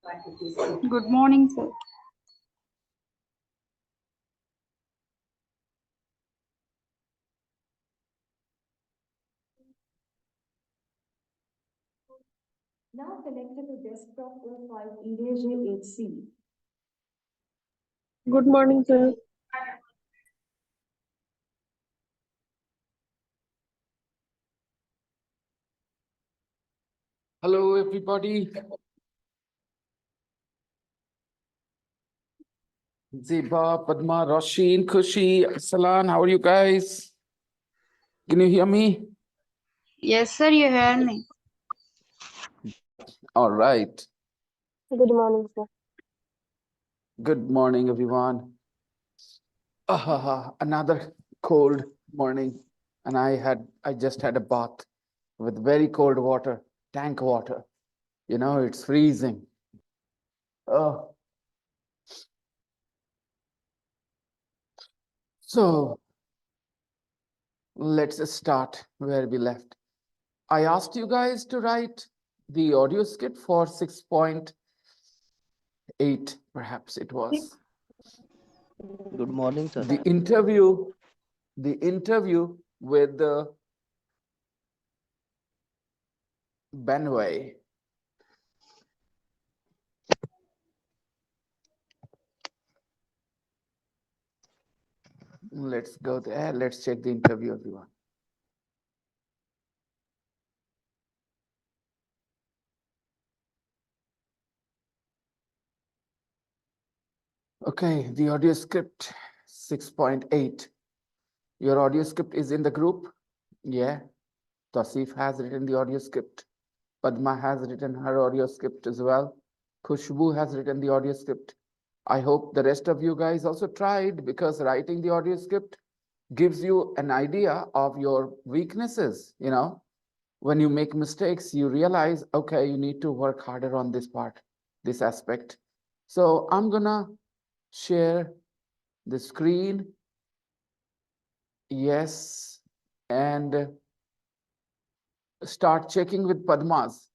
Good morning, sir. Now connect to the desktop O5 EDJ8C. Good morning, sir. Hello, everybody. Zeba, Padma, Roshin, Khushi, Salan, how are you guys? Can you hear me? Yes, sir, you hear me. All right. Good morning, sir. Good morning, everyone. Another cold morning, and I just had a bath with very cold water, tank water. You know, it's freezing. Oh, so let's start where we left. I asked you guys to write the audio skit for 6.8, perhaps it was. Good morning, sir. The interview with Benway. Let's go there. Let's check the interview, everyone. Okay, the audio script 6.8. Your audio script is in the group? Yeah. Tasif has written the audio script. Padma has written her audio script as well. Khushbu has written the audio script. I hope the rest of you guys also tried, because writing the audio script gives you an idea of your weaknesses. You know, when you make mistakes, you realize, okay, you need to work harder on this part, this aspect. So I'm gonna share the screen. Yes, and start checking with Padma's.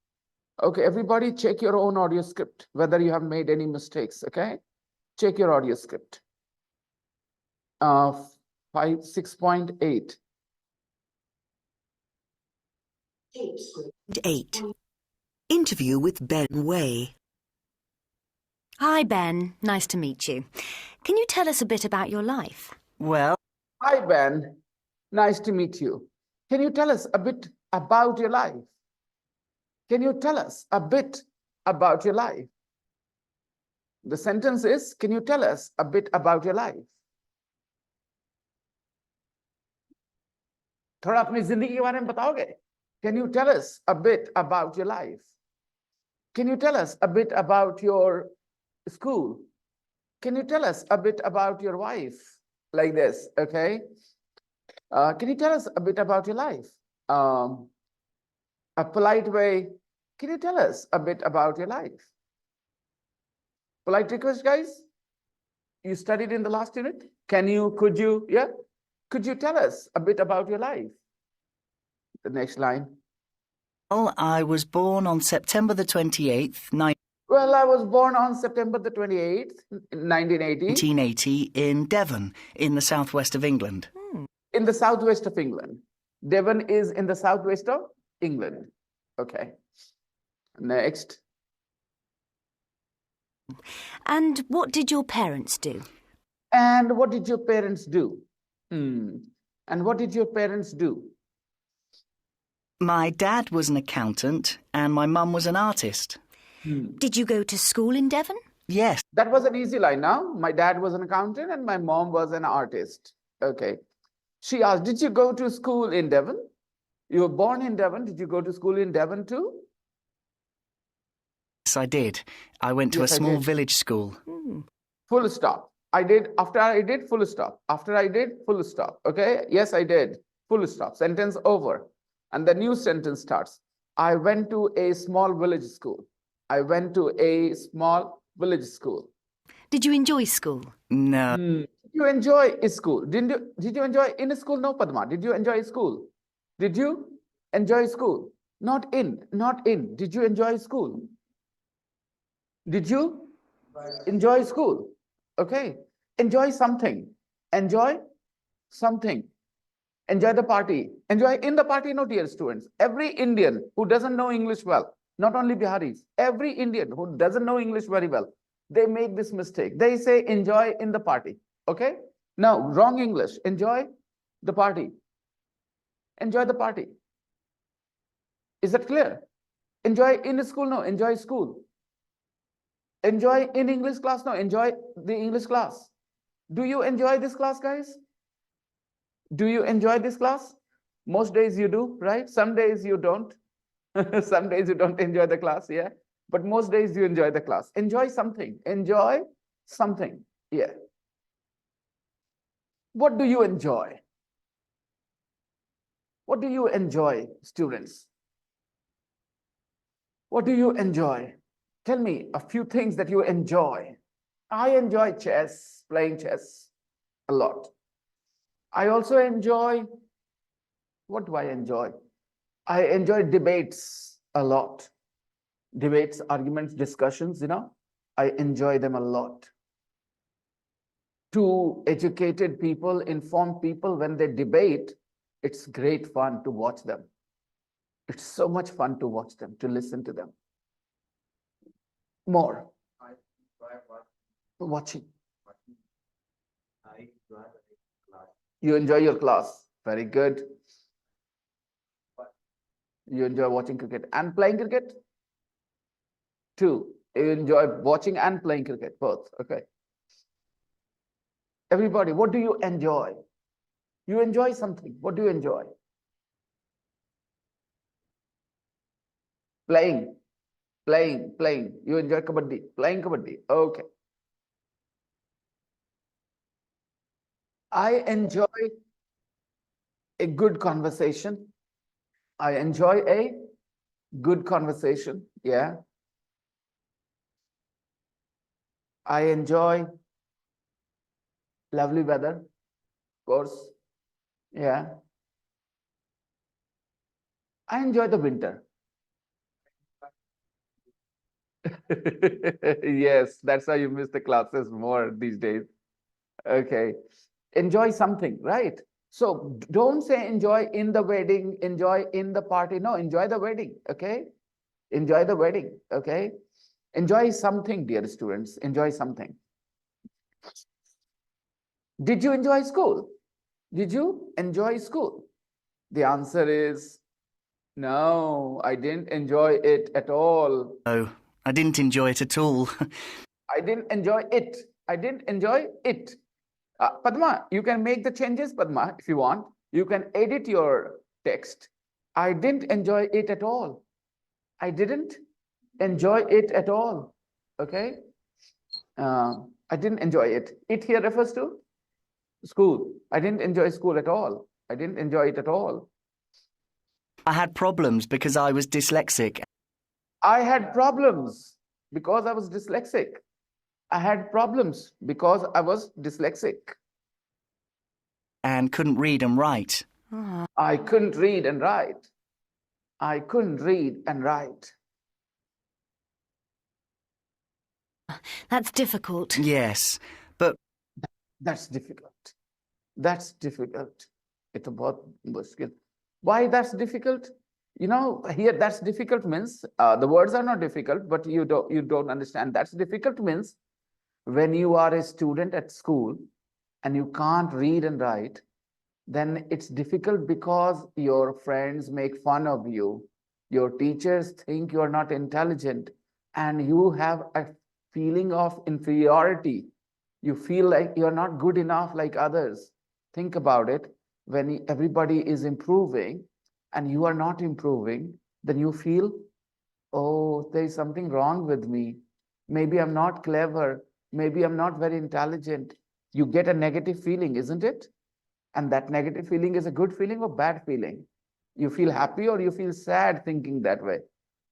Okay, everybody check your own audio script, whether you have made any mistakes, okay? Check your audio script. 6.8. 8. Interview with Ben Way. Hi, Ben. Nice to meet you. Can you tell us a bit about your life? Well, Hi, Ben. Nice to meet you. Can you tell us a bit about your life? Can you tell us a bit about your life? The sentence is, can you tell us a bit about your life? थोड़ा अपनी जिंदगी के बारे में बताओगे? Can you tell us a bit about your life? Can you tell us a bit about your school? Can you tell us a bit about your wife? Like this, okay? Can you tell us a bit about your life? A polite way, can you tell us a bit about your life? Polite request, guys? You studied in the last unit? Could you, yeah? Could you tell us a bit about your life? The next line. I was born on September the 28th, Well, I was born on September the 28th, 1980. 1980, in Devon, in the southwest of England. In the southwest of England. Devon is in the southwest of England. Okay. Next. And what did your parents do? And what did your parents do? And what did your parents do? My dad was an accountant and my mum was an artist. Did you go to school in Devon? Yes. That was an easy line now. My dad was an accountant and my mom was an artist. Okay. She asked, did you go to school in Devon? You were born in Devon. Did you go to school in Devon too? Yes, I did. I went to a small village school. Full stop. After I did, full stop. After I did, full stop. Okay? Yes, I did. Full stop. Sentence over. And the new sentence starts. I went to a small village school. I went to a small village school. Did you enjoy school? No. Did you enjoy school? Did you enjoy in school? No, Padma. Did you enjoy school? Did you enjoy school? Not in. Did you enjoy school? Did you enjoy school? Okay. Enjoy something. Enjoy something. Enjoy the party. Enjoy in the party, no, dear students. Every Indian who doesn't know English well, not only Biharis, every Indian who doesn't know English very well, they make this mistake. They say enjoy in the party. Okay. No, wrong English. Enjoy the party. Enjoy the party. Is that clear? Enjoy in school? No, enjoy school. Enjoy in English class? No, enjoy the English class. Do you enjoy this class, guys? Do you enjoy this class? Most days you do, right? Some days you don't. Some days you don't enjoy the class, yeah. But most days you enjoy the class. Enjoy something. Enjoy something. Yeah. What do you enjoy? What do you enjoy, students? What do you enjoy? Tell me a few things that you enjoy. I enjoy chess, playing chess a lot. I also enjoy, what do I enjoy? I enjoy debates a lot. Debates, arguments, discussions, I enjoy them a lot. Two educated people, informed people, when they debate, it's great fun to watch them. It's so much fun to watch them, to listen to them. More. Watching. You enjoy your class. Very good. You enjoy watching cricket and playing cricket? Two. You enjoy watching and playing cricket, both. Okay. Everybody, what do you enjoy? You enjoy something. What do you enjoy? Playing. You enjoy kabaddi. Playing kabaddi. Okay. I enjoy a good conversation. I enjoy a good conversation. Yeah. I enjoy lovely weather, of course. Yeah. I enjoy the winter. Yes, that's how you miss the classes more these days. Okay. Enjoy something, right? So don't say enjoy in the wedding, enjoy in the party. No, enjoy the wedding. Okay. Enjoy the wedding. Okay. Enjoy something, dear students. Enjoy something. Did you enjoy school? Did you enjoy school? The answer is no, I didn't enjoy it at all. No, I didn't enjoy it at all. I didn't enjoy it. I didn't enjoy it. Padma, you can make the changes, Padma, if you want. You can edit your text. I didn't enjoy it at all. I didn't enjoy it at all. Okay? I didn't enjoy it. It here refers to school. I didn't enjoy school at all. I didn't enjoy it at all. I had problems because I was dyslexic. I had problems because I was dyslexic. I had problems because I was dyslexic. And couldn't read and write. I couldn't read and write. I couldn't read and write. That's difficult. Yes, but That's difficult. That's difficult. It's about mushkil. Why that's difficult? Here that's difficult means the words are not difficult, but you don't understand. That's difficult means when you are a student at school and you can't read and write, then it's difficult because your friends make fun of you. Your teachers think you are not intelligent and you have a feeling of inferiority. You feel like you're not good enough like others. Think about it. When everybody is improving and you are not improving, then you feel, oh, there is something wrong with me. Maybe I'm not clever. Maybe I'm not very intelligent. You get a negative feeling, isn't it? And that negative feeling is a good feeling or bad feeling? You feel happy or you feel sad thinking that way?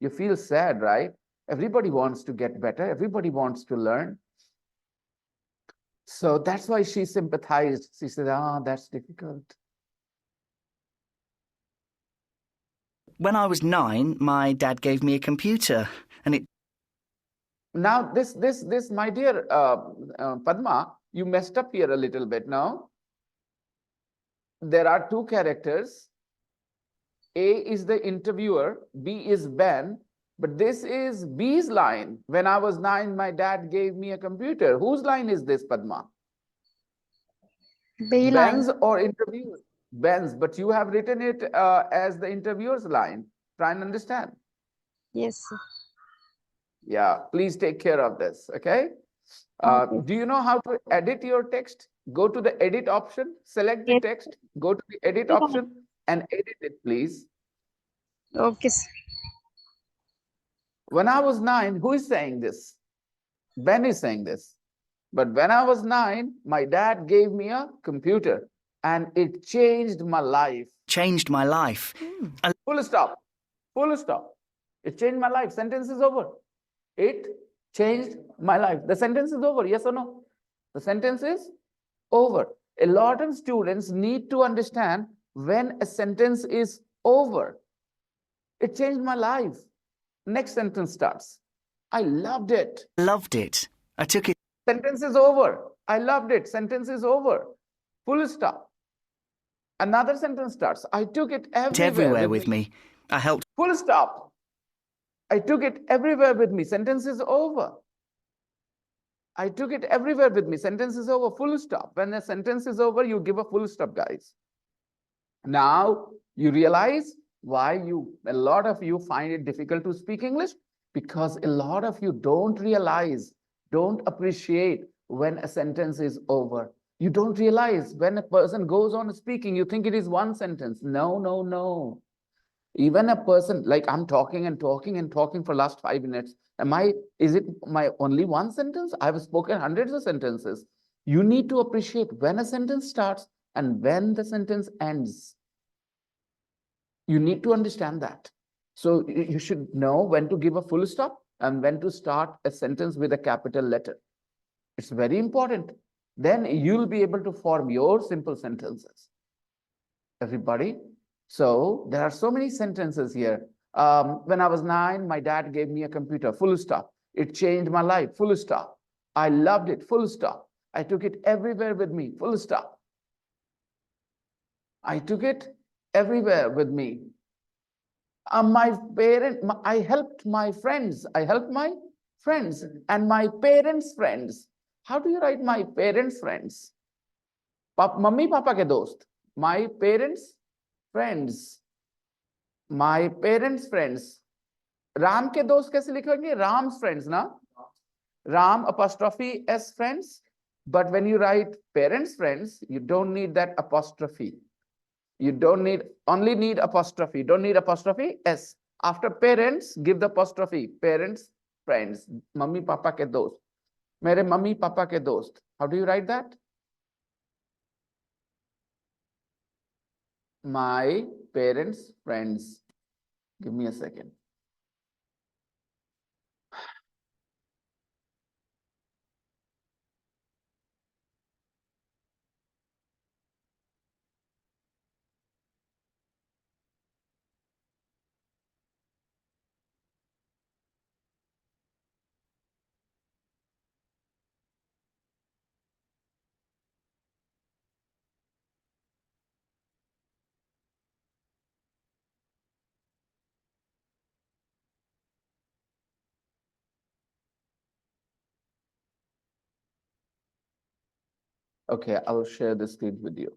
You feel sad, right? Everybody wants to get better. Everybody wants to learn. So that's why she sympathized. She said, that's difficult. when I was 9, my dad gave me a computer, and Now, this, my dear Padma, you messed up here a little bit now. There are two characters. A is the interviewer, B is Ben, but this is B's line. When I was 9, my dad gave me a computer. Whose line is this, Padma? B line. Ben's or interviewer? Ben's, but you have written it as the interviewer's line. Try and understand. Yes, sir. Yeah, please take care of this, okay? Okay. Do you know how to edit your text? Go to the edit option, select the Yes. text, go to the edit Yeah. option and edit it, please. Okay, sir. When I was 9, who is saying this? Ben is saying this. But when I was 9, my dad gave me a computer and it changed my life. Changed my life. Full stop. Full stop. It changed my life. Sentence is over. It changed my life. The sentence is over. Yes or no? The sentence is over. A lot of students need to understand when a sentence is over. It changed my life. Next sentence starts. I loved it. Loved it. I took it Sentence is over. I loved it. Sentence is over. Full stop. Another sentence starts. I took it everywhere with me. I helped. Full stop. I took it everywhere with me. Sentence is over. I took it everywhere with me. Sentence is over. Full stop. When a sentence is over, you give a full stop, guys. Now you realize why a lot of you find it difficult to speak English, because a lot of you don't realize, don't appreciate when a sentence is over. You don't realize when a person goes on speaking, you think it is one sentence. No, no, no. Even a person, like I'm talking and talking and talking for last 5 minutes. Is it my only one sentence? I've spoken hundreds of sentences. You need to appreciate when a sentence starts and when the sentence ends. You need to understand that. So you should know when to give a full stop and when to start a sentence with a capital letter. It's very important. Then you'll be able to form your simple sentences. Everybody? So there are so many sentences here. When I was 9, my dad gave me a computer, full stop. It changed my life, full stop. I loved it, full stop. I took it everywhere with me, full stop. I took it everywhere with me. I helped my friends. I helped my friends and my parents' friends. How do you write my parents' friends? Mummy papa ke dost. My parents' friends. My parents' friends. Ram ke dost kaise लिखेंगे? Ram's friends, na? Ram apostrophe S friends. But when you write parents' friends, you don't need that apostrophe. You don't need, only need apostrophe. Don't need apostrophe S. After parents, give the apostrophe. Parents, friends. Mummy papa ke dost. Mere mummy papa ke dost. How do you write that? My parents' friends. Give me a second. Okay, I'll share the screen with you.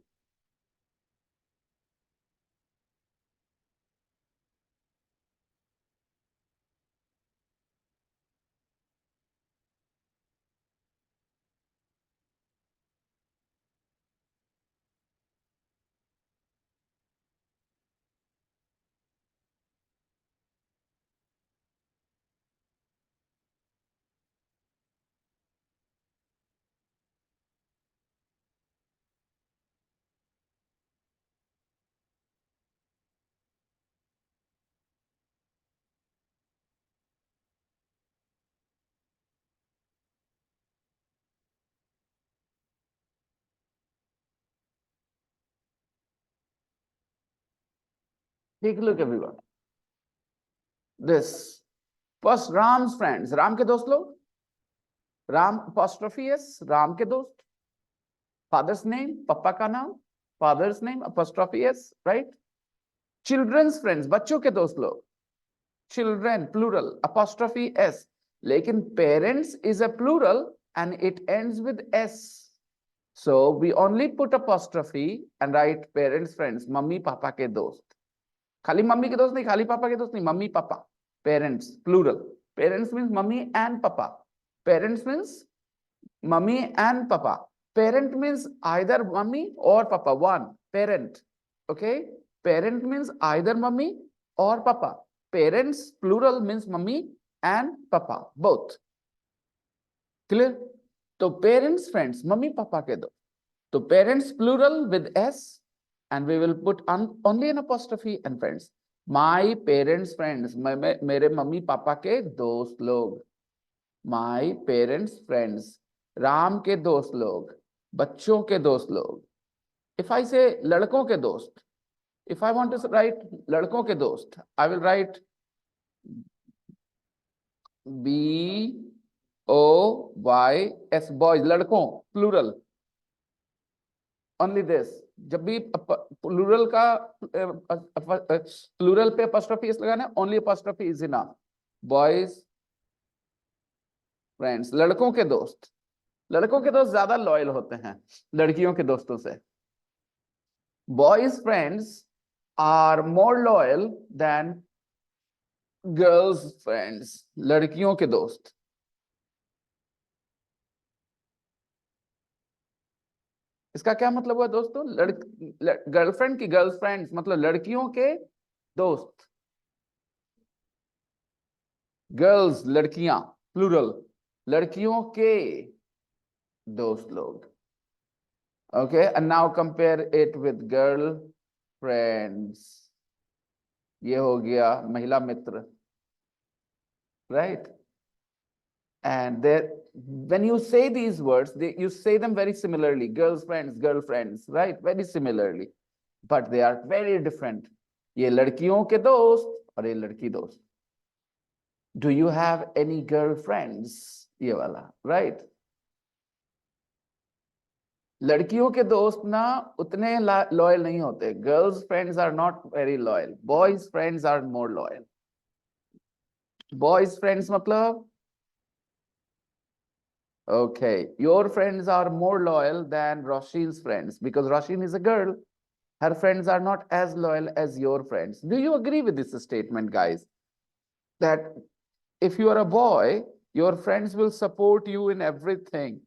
Take a look, everyone. This first Ram's friends. Ram ke dost log? Ram apostrophe S, Ram के दोस्त. Father's name, Papa का नाम. Father's name apostrophe S, right? Children's friends, बच्चों के दोस्त लोग. Children, plural, apostrophe S. लेकिन parents is a plural and it ends with S. So we only put apostrophe and write parents, friends, mummy, papa के दोस्त. खाली mummy के दोस्त नहीं, खाली पापा के दोस्त नहीं, mummy papa. Parents, plural. Parents means mummy and papa. Parents means mummy and papa. Parent means either mummy or papa. One, parent. Okay? Parent means either mummy or papa. Parents, plural means mummy and papa, both. Clear? So parents, friends, mummy, papa के दो. So parents, plural with S, and we will put only an apostrophe and friends. My parents, friends, मेरे mummy papa के दोस्त लोग. My parents, friends, Ram के दोस्त लोग, बच्चों के दोस्त लोग. If I say लड़कों के दोस्त, if I want to write लड़कों के दोस्त, I will write B O Y S, boys, लड़कों, plural. Only this. जब भी plural का plural पे apostrophe s लगाना है, only apostrophe is enough. Boys, friends, लड़कों के दोस्त. लड़कों के दोस्त ज्यादा लॉयल होते हैं लड़कियों के दोस्तों से. Boys friends are more loyal than girls friends. लड़कियों के दोस्त. इसका क्या मतलब हुआ दोस्तों? गर्लफ्रेंड की गर्लफ्रेंड्स मतलब लड़कियों के दोस्त. गर्ल्स लड़कियां, प्लूरल, लड़कियों के दोस्त लोग. Okay, and now compare it with girl friends. ये हो गया महिला मित्र, right? And there, when you say these words, you say them very similarly. Girls friends, girlfriends, right? Very similarly, but they are very different. ये लड़कियों के दोस्त और ये लड़की दोस्त. Do you have any girlfriends? ये वाला, right? लड़कियों के दोस्त ना उतने लॉयल नहीं होते. Girls friends are not very loyal. Boys friends are more loyal. Boys friends मतलब okay, your friends are more loyal than Roshin's friends because Roshin is a girl. Her friends are not as loyal as your friends. Do you agree with this statement, guys? That if you are a boy, your friends will support you in everything.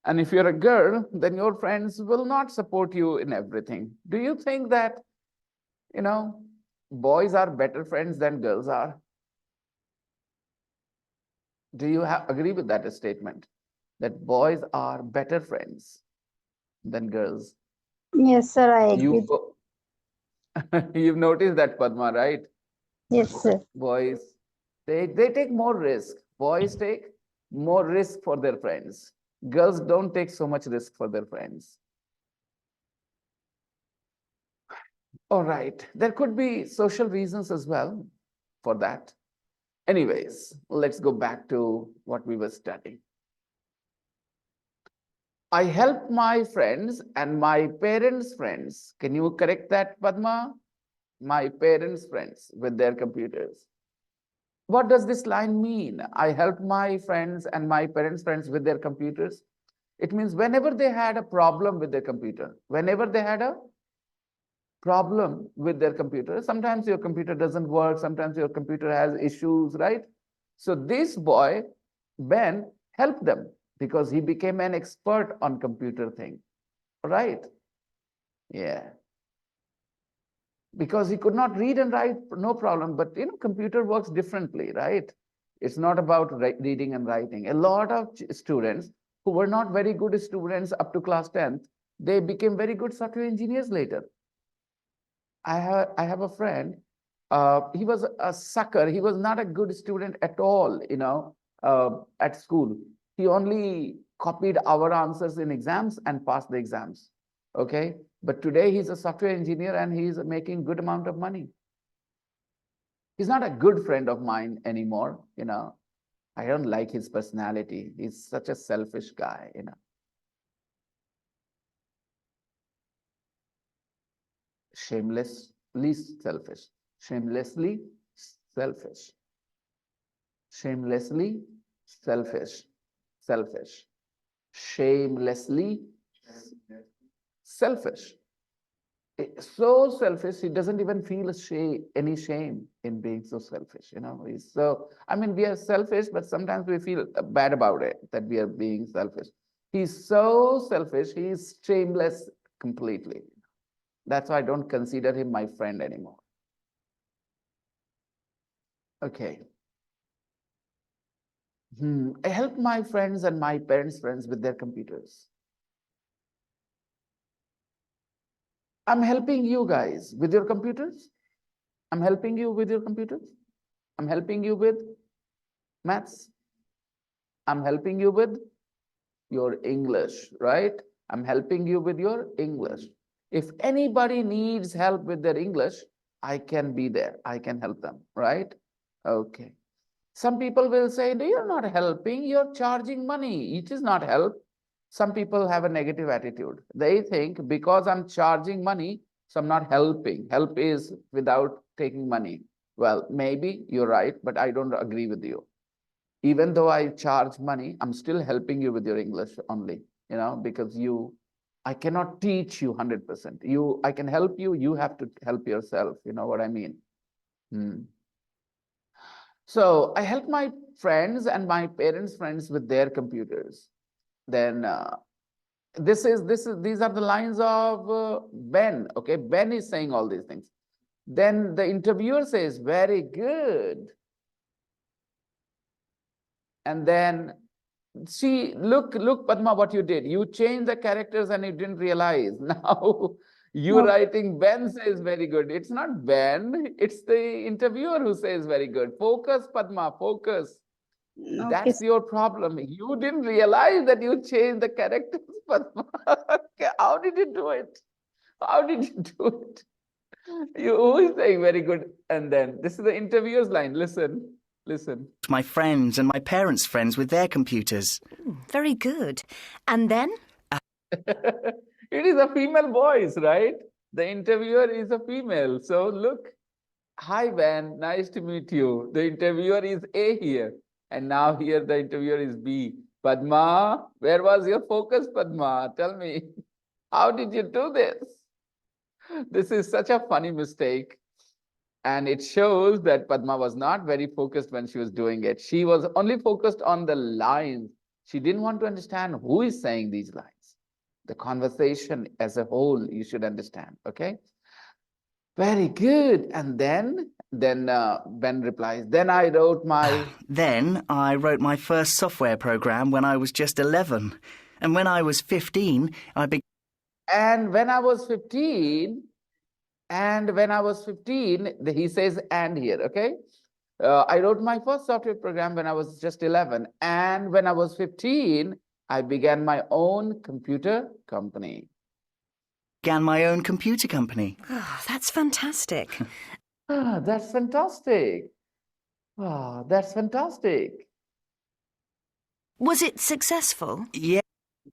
And if you're a girl, then your friends will not support you in everything. Do you think that, boys are better friends than girls are? Do you agree with that statement? That boys are better friends than girls? Yes, sir, I agree. You've noticed that, Padma, right? Yes, sir. Boys, they take more risk. Boys take more risk for their friends. Girls don't take so much risk for their friends. All right, there could be social reasons as well for that. Anyways, let's go back to what we were studying. I help my friends and my parents' friends. Can you correct that, Padma? My parents' friends with their computers. What does this line mean? I help my friends and my parents' friends with their computers. It means whenever they had a problem with their computer, whenever they had a problem with their computer, sometimes your computer doesn't work, sometimes your computer has issues, right? So this boy, Ben, helped them because he became an expert on computer thing, right? Yeah. Because he could not read and write, no problem, but computer works differently, right? It's not about reading and writing. A lot of students who were not very good students up to class 10th, they became very good software engineers later. I have a friend, he was a sucker. He was not a good student at all, at school. He only copied our answers in exams and passed the exams, okay? But today he's a software engineer and he's making good amount of money. He's not a good friend of mine anymore, I don't like his personality. He's such a selfish guy, you know. Shamelessly selfish. Shamelessly selfish. Shamelessly selfish. Selfish. Shamelessly selfish. So selfish, he doesn't even feel any shame in being so selfish. You know, he's so, I mean, we are selfish, but sometimes we feel bad about it, that we are being selfish. He's so selfish, he's shameless completely. That's why I don't consider him my friend anymore. Okay. I help my friends and my parents' friends with their computers. I'm helping you guys with your computers. I'm helping you with your computers. I'm helping you with maths. I'm helping you with your English, right? I'm helping you with your English. If anybody needs help with their English, I can be there. I can help them, right? Okay. Some people will say, no, you're not helping, you're charging money. It is not help. Some people have a negative attitude. They think because I'm charging money, so I'm not helping. Help is without taking money. Well, maybe you're right, but I don't agree with you. Even though I charge money, I'm still helping you with your English only, you know, because I cannot teach you 100%. I can help you, you have to help yourself. You know what I mean? So I help my friends and my parents' friends with their computers. Then these are the lines of Ben. Okay, Ben is saying all these things. Then the interviewer says, very good. And then see, look, Padma, what you did. You changed the characters and you didn't realize. Now you're Okay. writing Ben says very good. It's not Ben, it's the interviewer who says very good. Focus, Padma, focus. Okay, That's your problem. You didn't realize that you changed the characters, Padma. How did you do it? How did you do it? You always saying very good. And then this is the interviewer's line. Listen. My friends and my parents' friends with their computers. Very good. And then? It is a female voice, right? The interviewer is a female. So look, hi Ben, nice to meet you. The interviewer is A here. And now here the interviewer is B. Padma, where was your focus, Padma? Tell me, how did you do this? This is such a funny mistake. And it shows that Padma was not very focused when she was doing it. She was only focused on the lines. She didn't want to understand who is saying these lines. The conversation as a whole, you should understand, okay? Very good. And then Ben replies, then I wrote my... Then I wrote my first software program when I was just 11. And when I was 15, And when I was 15, he says and here, okay? I wrote my first software program when I was just 11. And when I was 15, I began my own computer company. began my own computer company. Oh, that's fantastic. That's fantastic. Oh, that's fantastic. Was it successful? Yeah.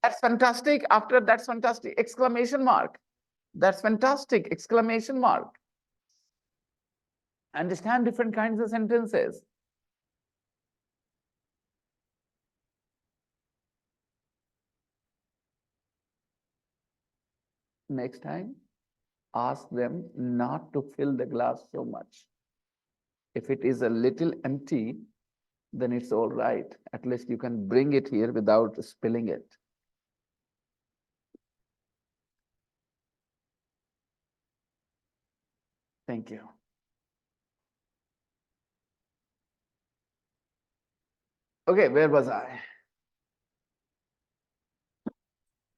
That's fantastic. After that's fantastic, exclamation mark. That's fantastic, exclamation mark. Understand different kinds of sentences. Next time, ask them not to fill the glass so much. If it is a little empty, then it's all right. At least you can bring it here without spilling it. Thank you. Okay, where was I?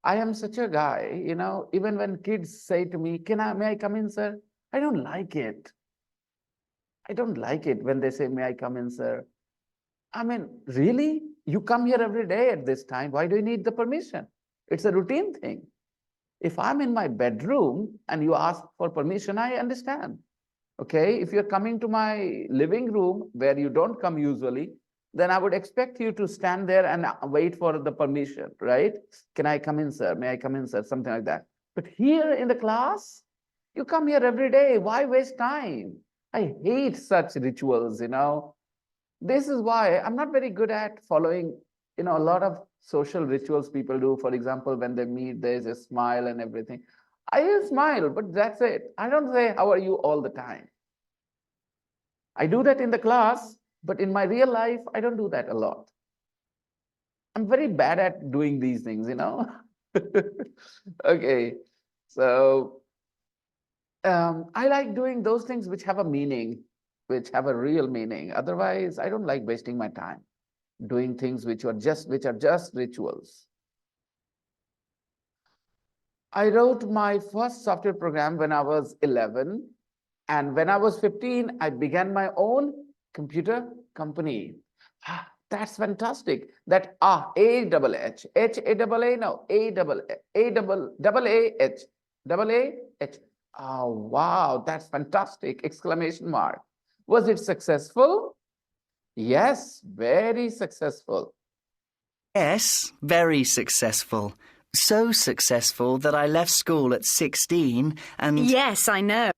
I am such a guy, you know, even when kids say to me, may I come in, sir? I don't like it. I don't like it when they say, may I come in, sir? I mean, really? You come here every day at this time. Why do you need the permission? It's a routine thing. If I'm in my bedroom and you ask for permission, I understand. Okay, if you're coming to my living room where you don't come usually, then I would expect you to stand there and wait for the permission, right? Can I come in, sir? May I come in, sir? Something like that. But here in the class, you come here every day. Why waste time? I hate such rituals, you know. This is why I'm not very good at following, you know, a lot of social rituals people do. For example, when they meet, there's a smile and everything. I smile, but that's it. I don't say, how are you all the time. I do that in the class, but in my real life, I don't do that a lot. I'm very bad at doing these things, you know. Okay, so I like doing those things which have a meaning, which have a real meaning. Otherwise, I don't like wasting my time doing things which are just rituals. I wrote my first software program when I was 11, and when I was 15, I began my own computer company. That's fantastic. That A double H A double A no A double A H double A H. Oh wow, that's fantastic! Exclamation mark. Was it successful? Yes, very successful. Yes, very successful. So successful that I left school at 16 and... Yes, I know.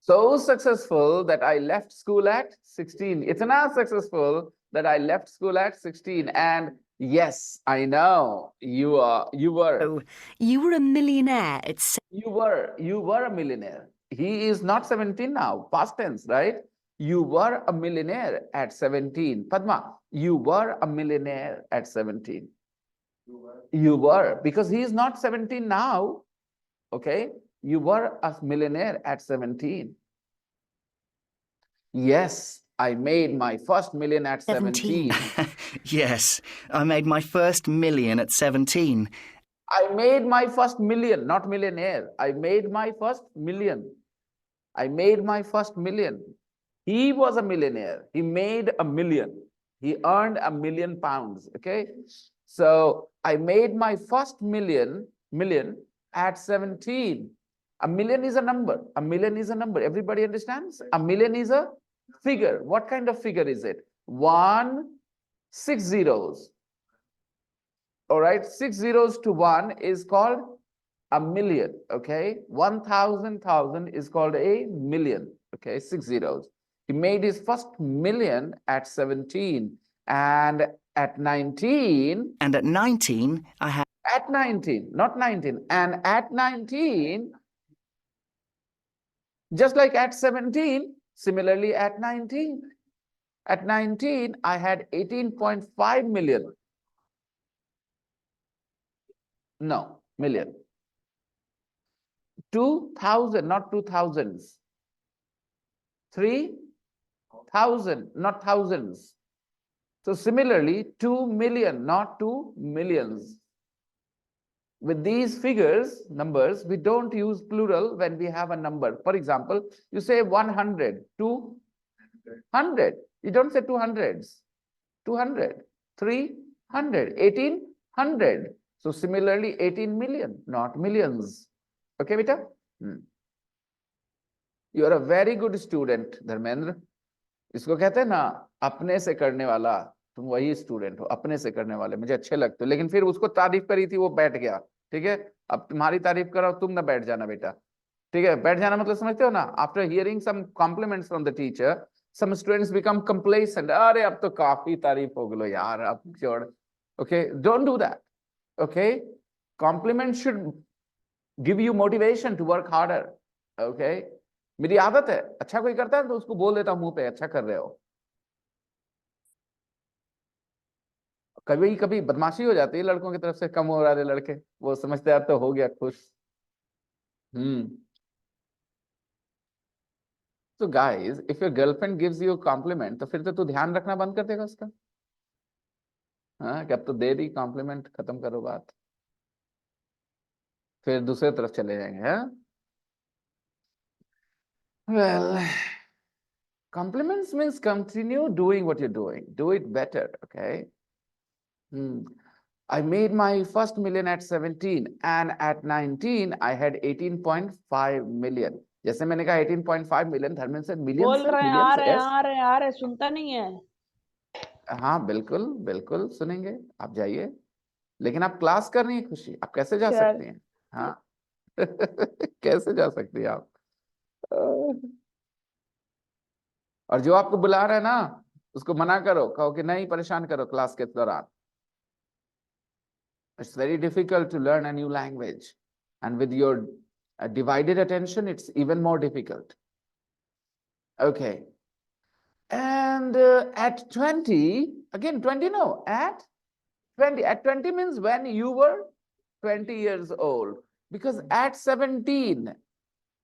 So successful that I left school at 16. It's not successful that I left school at 16. And yes, I know you were. Oh, you were a millionaire at You were a millionaire. He is not 17 now, past tense, right? You were a millionaire at 17. Padma, you were a millionaire at 17. You were, because he is not 17 now. Okay, you were a millionaire at 17. Yes, I made my first million at 17. Yes, I made my first million at 17. I made my first million, not millionaire. I made my first million. I made my first million. He was a millionaire. He made a million. He earned £1 million. Okay. So I made my first million at 17. A million is a number. A million is a number. Everybody understands? A million is a figure. What kind of figure is it? 1, 6 zeros. All right. 6 zeros to 1 is called a million. Okay. 1,000 is called a million. Okay. 6 zeros. He made his first million at 17. And at 19. And at 19, I had... At 19, not 19. And at 19, just like at 17, similarly at 19. At 19, I had 18.5 million. No, million. 2,000, not 2,000s. 3,000, not thousands. So similarly, 2 million, not 2 millions. With these figures, numbers, we don't use plural when we have a number. For example, you say 100, 200. You don't say 200s. 200, 300, 1,800. So similarly, 18 million, not millions. Okay, beta? You are a very good student, Dharmendra. इसको कहते हैं ना, अपने से करने वाला. तुम वही स्टूडेंट हो, अपने से करने वाले, मुझे अच्छे लगते हो. लेकिन फिर उसको तारीफ करी थी, वो बैठ गया. ठीक है, अब तुम्हारी तारीफ करो, तुम ना बैठ जाना बेटा. ठीक है, बैठ जाना मतलब समझते हो ना? After hearing some compliments from the teacher, some students become complacent. अरे अब तो काफी तारीफ हो गलो यार, अब छोड़. Okay, don't do that. Okay, compliments should give you motivation to work harder. Okay, मेरी आदत है, अच्छा कोई करता है तो उसको बोल देता हूं मुंह पे, अच्छा कर रहे हो. कभी कभी बदमाशी हो जाती है लड़कों की तरफ से, कम हो रहे लड़के, वो समझते हैं तो हो गया खुश. So guys, if your girlfriend gives you a compliment, तो फिर तो तू ध्यान रखना बंद कर देगा उसका. हाँ, कि अब तो दे दी कॉम्प्लीमेंट, खत्म करो बात, फिर दूसरे तरफ चले जाएंगे. हाँ, well, compliments means continue doing what you're doing, do it better. Okay. I made my first million at 17 and at 19 I had 18.5 million. जैसे मैंने कहा 18.5 million, धर्मेंद्र सर मिलियन बोल रहे हैं, आ रहे सुनता नहीं है. हाँ बिल्कुल बिल्कुल सुनेंगे, आप जाइए, लेकिन आप क्लास कर रही हैं खुशी, आप कैसे जा Sure. सकती हैं? हाँ कैसे जा सकती हैं आप? और जो आपको बुला रहा है ना, उसको मना करो, कहो कि नहीं परेशान करो क्लास के दौरान. It's very difficult to learn a new language, and with your divided attention, it's even more difficult. Okay. And at 20, again 20, no, at 20 means when you were 20 years old, because at 17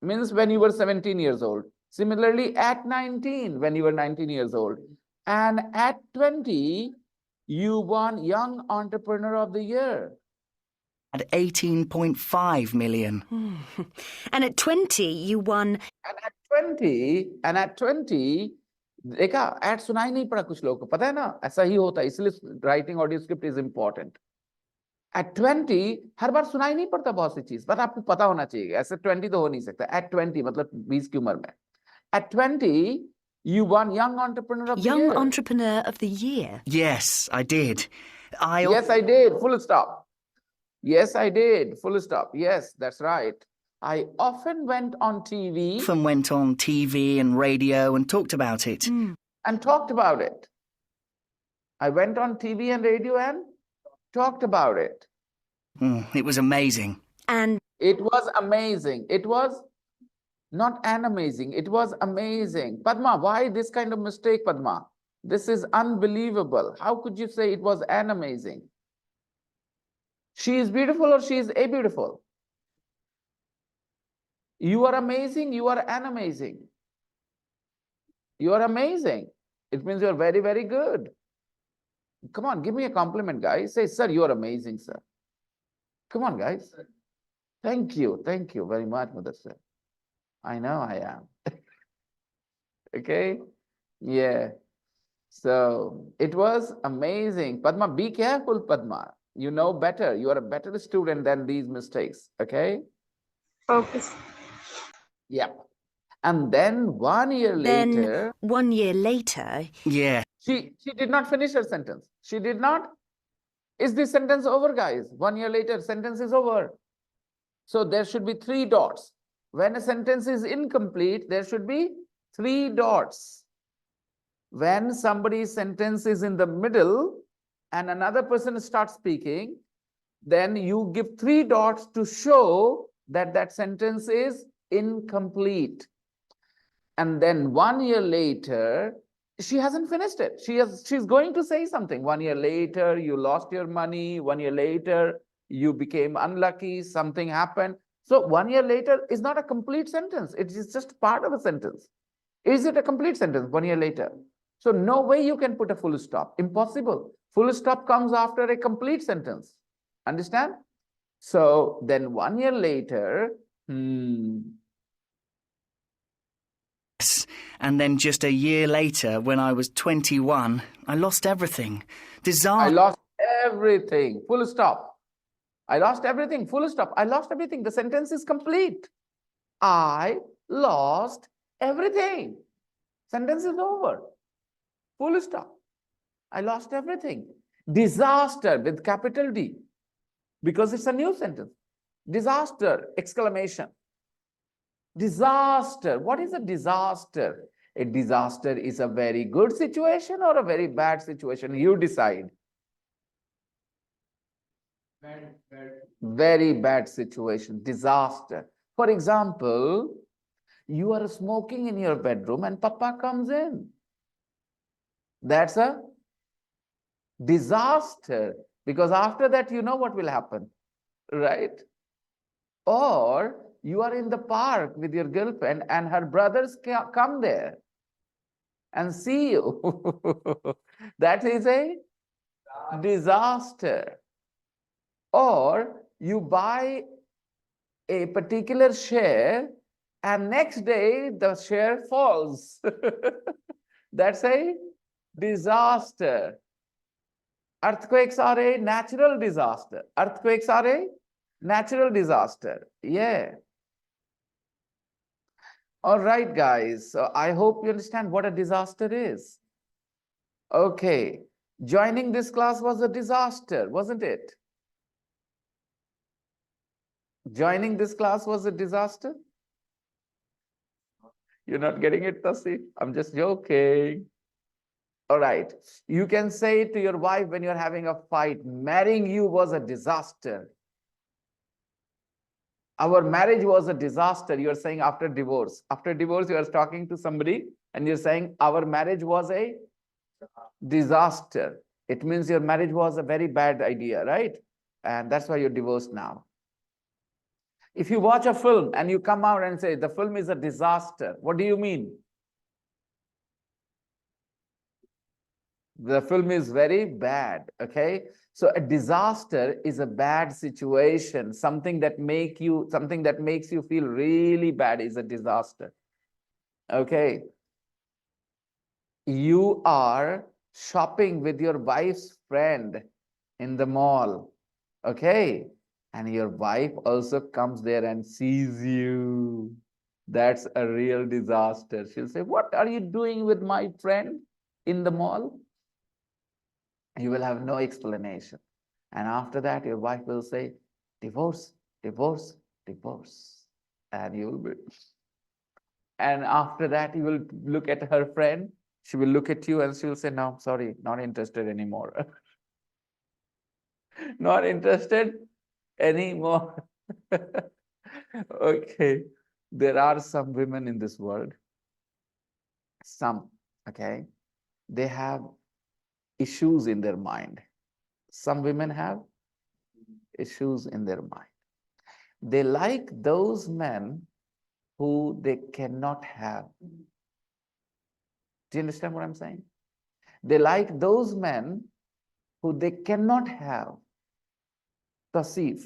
means when you were 17 years old. Similarly, at 19, when you were 19 years old. And at 20, you won Young Entrepreneur of the Year. At 18.5 million. And at 20, you won. And at 20, देखा, add सुनाई नहीं पड़ा कुछ लोगों को, पता है ना, ऐसा ही होता है, इसलिए writing audio script is important. At 20 हर बार सुनाई नहीं पड़ता बहुत सी चीज, बट आपको पता होना चाहिए, ऐसे 20 तो हो नहीं सकता. एट 20 मतलब 20 की उम्र में. At 20 you won Young Entrepreneur of the Young Year. Entrepreneur of the Year. Yes, I did. Yes, I did. Full stop. Yes, I did. Full stop. Yes, that's right. I often went on TV often went on TV and radio and talked about it. and talked about it. I went on TV and radio and talked about it. It was amazing. And It was amazing. It was not an amazing. It was amazing. Padma, why this kind of mistake, Padma? This is unbelievable. How could you say it was an amazing? She is beautiful or she is a beautiful? You are amazing. You are an amazing. You are amazing. It means you are very, very good. Come on, give me a compliment, guys. Say, sir, you are amazing, sir. Come on, guys. Thank you. Thank you very much, Mother sir. I know I am. Okay? Yeah. So it was amazing. Padma, be careful, Padma. You know better. You are a better student than these mistakes. Okay? Okay. Yep. And then 1 year then later, 1 year later, Yeah. she did not finish her sentence. She did not. Is this sentence over, guys? 1 year later, sentence is over. So there should be 3 dots. When a sentence is incomplete, there should be 3 dots. When somebody's sentence is in the middle and another person starts speaking, then you give 3 dots to show that that sentence is incomplete. And then 1 year later, she hasn't finished it. She's going to say something. 1 year later, you lost your money. 1 year later, you became unlucky. Something happened. So 1 year later is not a complete sentence. It is just part of a sentence. Is it a complete sentence 1 year later? So no way you can put a full stop. Impossible. Full stop comes after a complete sentence. Understand? So then 1 year later, And then just a year later, when I was 21, I lost everything. I Disaster. lost everything. Full stop. I lost everything. Full stop. I lost everything. The sentence is complete. I lost everything. Sentence is over. Full stop. I lost everything. Disaster with capital D, because it's a new sentence. Disaster, exclamation. Disaster. What is a disaster? A disaster is a very good situation or a very bad situation. You decide. Very bad situation. Disaster. For example, you are smoking in your bedroom and Papa comes in. That's a disaster, because after that, you know what will happen, right? Or you are in the park with your girlfriend and her brothers come there and see you. That is a disaster. Or you buy a particular share and next day the share falls. That's a disaster. Earthquakes are a natural disaster. Earthquakes are a natural disaster. Yeah. All right, guys. So I hope you understand what a disaster is. Okay. Joining this class was a disaster, wasn't it? Joining this class was a disaster? You're not getting it, Tassi? I'm just joking. All right. You can say to your wife when you're having a fight, marrying you was a disaster. Our marriage was a disaster. You're saying after divorce. After divorce, you are talking to somebody and you're saying our marriage was a disaster. It means your marriage was a very bad idea, right? And that's why you're divorced now. If you watch a film and you come out and say the film is a disaster, what do you mean? The film is very bad, okay? So a disaster is a bad situation. Something that makes you feel really bad is a disaster. Okay. You are shopping with your wife's friend in the mall. Okay. And your wife also comes there and sees you. That's a real disaster. She'll say, what are you doing with my friend in the mall? You will have no explanation. And after that, your wife will say, divorce, divorce, divorce. And you will be. And after that, you will look at her friend. She will look at you and she will say, no, sorry, not interested anymore. Not interested anymore. Okay. There are some women in this world. Some, okay. They have issues in their mind. Some women have issues in their mind. They like those men who they cannot have. Do you understand what I'm saying? They like those men who they cannot have. Tasif,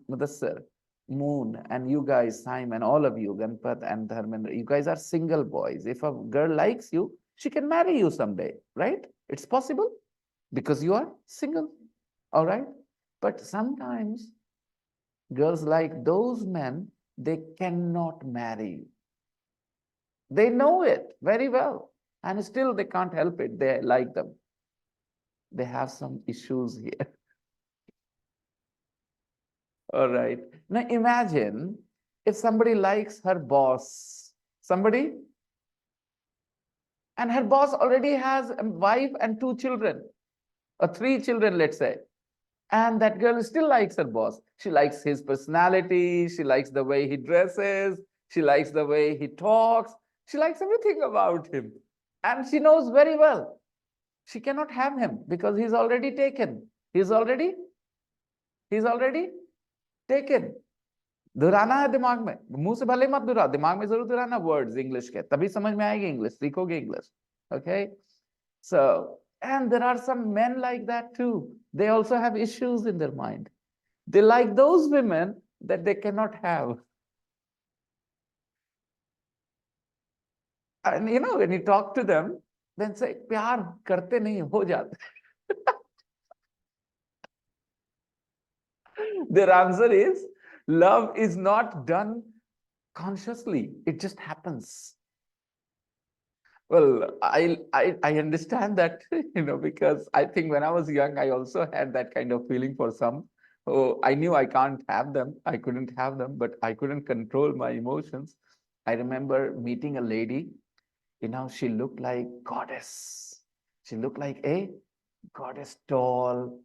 Mudassir, Moon, and you guys, Simon, all of you, Ganpat and Dharmendra, you guys are single boys. If a girl likes you, she can marry you someday, right? It's possible because you are single, all right? But sometimes girls like those men, they cannot marry. They know it very well, and still they can't help it. They like them. They have some issues here. All right. Now imagine if somebody likes her boss, somebody, and her boss already has a wife and 2 children, or 3 children, let's say. And that girl still likes her boss. She likes his personality. She likes the way he dresses. She likes the way he talks. She likes everything about him. And she knows very well she cannot have him because he's already taken. He's already taken. दोहराना है दिमाग में, मुंह से भले मत दोहराओ, दिमाग में जरूर दोहराना वर्ड्स इंग्लिश के, तभी समझ में आएगी इंग्लिश, सीखोगे English. Okay? So, and there are some men like that too. They also have issues in their mind. They like those women that they cannot have. And you know, when you talk to them, then say, प्यार करते नहीं, हो जाते. Their answer is, love is not done consciously. It just happens. Well, I understand that, because I think when I was young, I also had that kind of feeling for some. Oh, I knew I can't have them. I couldn't have them, but I couldn't control my emotions. I remember meeting a lady, she looked like goddess. She looked like a goddess, tall,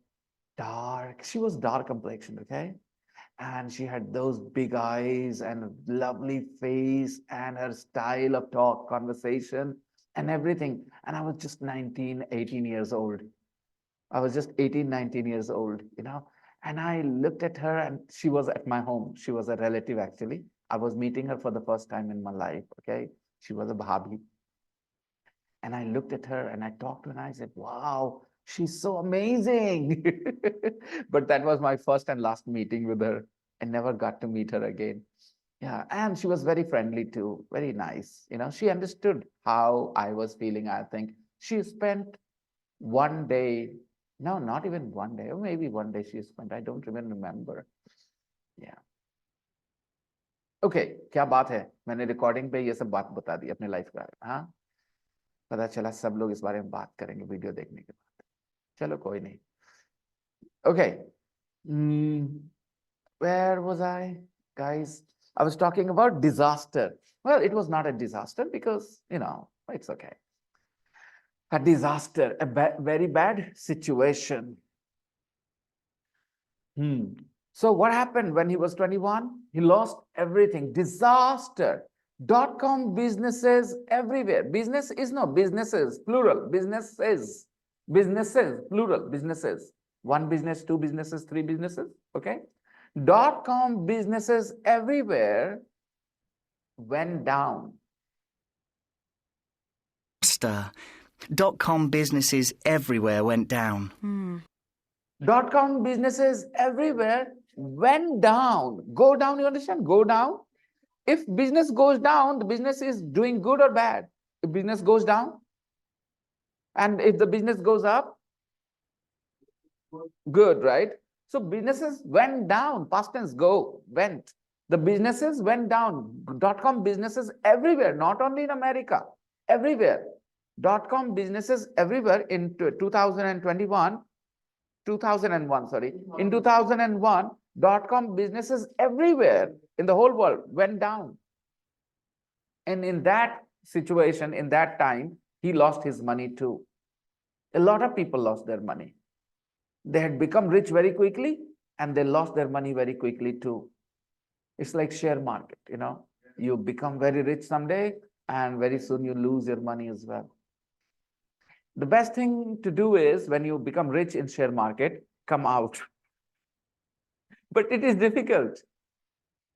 dark. She was dark complexioned, okay? And she had those big eyes and a lovely face and her style of talk, conversation and everything. And I was just 19, 18 years old. I was just 18, 19 years old, And I looked at her and she was at my home. She was a relative, actually. I was meeting her for the first time in my life, okay? She was a bhabhi. And I looked at her and I talked to her and I said, wow, she's so amazing. But that was my first and last meeting with her. I never got to meet her again. Yeah, and she was very friendly too, very nice. She understood how I was feeling, I think. She spent one day, no, not even one day, or maybe one day she spent, I don't even remember. Yeah. Okay, क्या बात है? मैंने recording पे ये सब बात बता दी अपने लाइफ का, हाँ? पता चला सब लोग इस बारे में बात करेंगे वीडियो देखने के बाद. Chalo koi nahi. Okay. Where was I, guys? I was talking about disaster. Well, it was not a disaster because, it's okay. A disaster, a very bad situation. So what happened when he was 21? He lost everything. Disaster. .com businesses everywhere. Business is no businesses, plural. Businesses, plural. Businesses. One business, two businesses, three businesses. Okay. .com businesses everywhere went down. Star. .com businesses everywhere went down. .com businesses everywhere went down. Go down, you understand? Go down. If business goes down, the business is doing good or bad. If business goes down, and if the business goes up, good, right? So businesses went down, past tense go, went. The businesses went down. .com businesses everywhere, not only in America, everywhere. .com businesses everywhere in 2021, 2001, sorry. In 2001, .com businesses everywhere in the whole world went down. And in that situation, in that time, he lost his money too. A lot of people lost their money. They had become rich very quickly and they lost their money very quickly too. It's like share market, you become very rich someday and very soon you lose your money as well. The best thing to do is when you become rich in share market, come out. But it is difficult.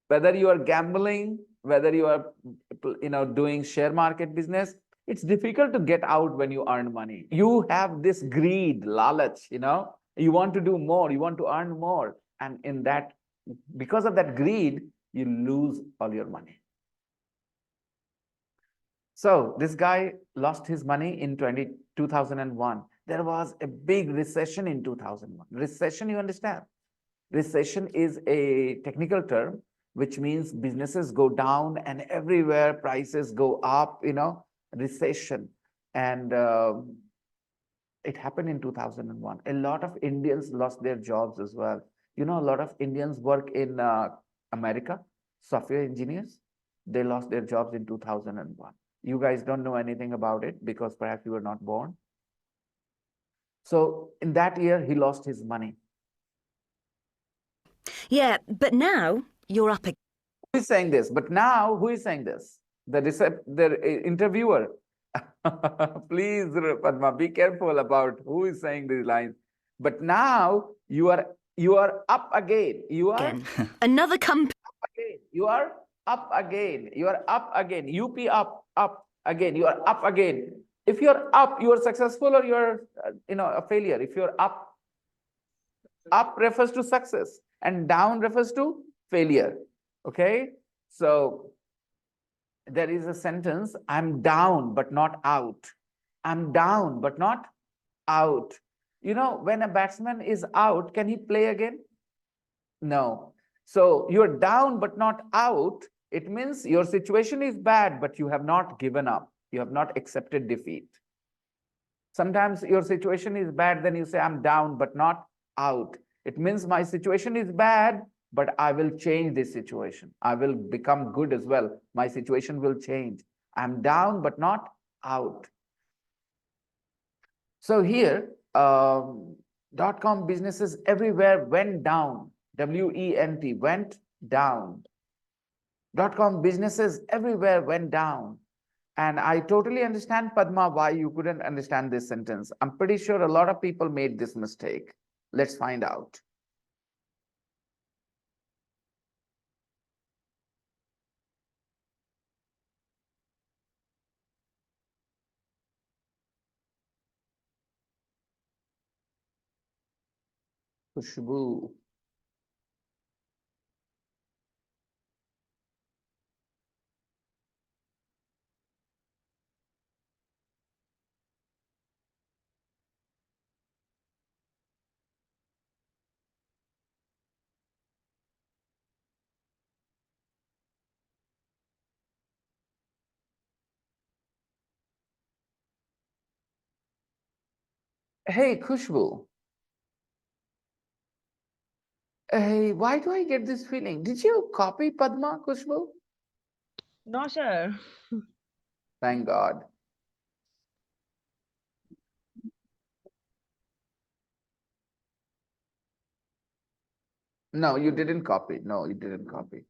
Whether you are gambling, whether you are doing share market business, it's difficult to get out when you earn money. You have this greed, lalach, you want to do more, you want to earn more. And because of that greed, you lose all your money. So this guy lost his money in 2001. There was a big recession in 2001. Recession, you understand? Recession is a technical term, which means businesses go down and everywhere prices go up, recession. And it happened in 2001. A lot of Indians lost their jobs as well. A lot of Indians work in America, software engineers. They lost their jobs in 2001. You guys don't know anything about it because perhaps you were not born. So in that year, he lost his money. Yeah, but now you're up again. Who is saying this? But now, who is saying this? The interviewer. Please, Padma, be careful about who is saying these lines. But now you are up again. You are Again. Another company. again. You are up again. You are up again. Up again. You are up again. If you're up, you are successful or you're a failure. If you're up refers to success and down refers to failure. Okay, so there is a sentence, I'm down but not out. I'm down but not out. When a batsman is out, can he play again? No. So you're down but not out. It means your situation is bad, but you have not given up. You have not accepted defeat. Sometimes your situation is bad, then you say, I'm down but not out. It means my situation is bad, but I will change this situation. I will become good as well. My situation will change. I'm down but not out. So here, .com businesses everywhere went down. W-E-N-T, went down. .com businesses everywhere went down. And I totally understand, Padma, why you couldn't understand this sentence. I'm pretty sure a lot of people made this mistake. Let's find out. Khushbu. Hey, Khushbu. Hey, why do I get this feeling? Did you copy Padma, Khushbu? No, sir. Thank God. No, you didn't copy. No, you didn't copy.